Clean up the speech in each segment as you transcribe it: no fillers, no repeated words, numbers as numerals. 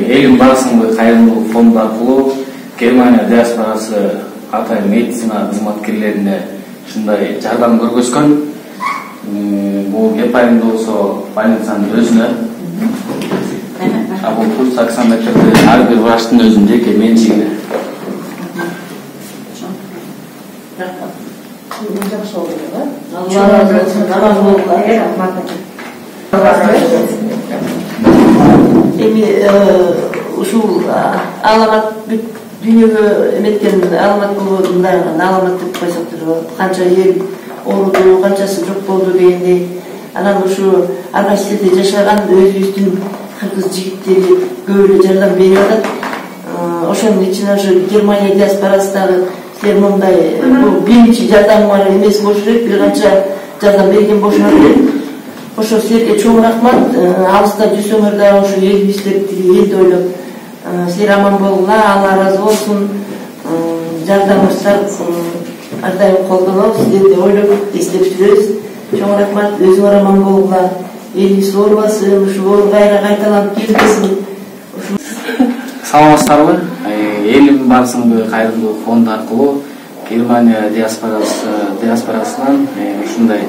Элим барысында кайрымдуулук фонду аркылуу Германия диаспорасы атайын медицина кызматкерлерине ушундай жардам көргөзгөн. Бул кеп айында болсо больницанын өзүнө, бул пульс таксометрди ар бир врачтын өзүнүн жеке менчигине. Ушул аламат дүйнөгө эметкен аламат болду, мындай аламат деп койсоктор, канча эл ооруду, канчасы жок болду дегендей. Анан ушу ар кайсы жерде жашаган өзүбүздүн кыргыз жигиттери көп эле жардам берип атат. Ошонун ичине ушу Германия диаспорасы дагы силер мындай бул биринчи жардамыңар эмес болуш керек, бир канча жардам берген болушуңар керек. Ошо силерге чоң рахмат. Алыста жүрсөңөр да ушу элибиздеги элди ойлоп силер аман болгула, Алла ыраазы болсун. Жардамыңыздар ар дайым колдонобуз, силерди ойлоп эстеп жүрөбүз. Чоң рахмат, өзүңөр аман болгула. Элибиз оорубасын, ушу оору кайра кайталанып келбесин. Саламатсыздарбы? Элим барысында кайрымдуулук фонду аркылуу Германия диаспорасынан ушундай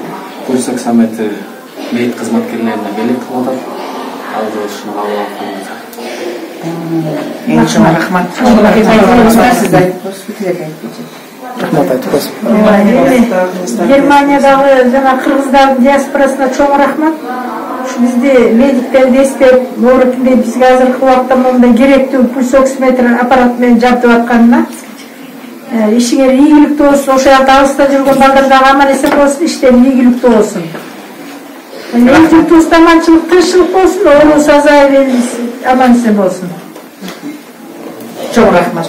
пульс таксометр мед кызматкерлерине белек кылып атат. Алды ушуну кабыл алганыңызга эң чоң рахмат. Германиядагы жана кыргыздардын диаспорасына чоң рахмат. Бизди медиктерди эстеп, оорукунда бизге азыркы убакта мындай керектүү пульсоксиметр аппарат менен жабдып атканына ишиңер ийгиликтүү болсун. Ошол жакта алыста жүргөн балдар дагы аман эсен болсун, иштери ийгиликтүү болсун. Эл журтубузда аманчылык, тынччылык болсун, оорубуз азайып, элибиз аман эсен болсун. Чоң рахмат.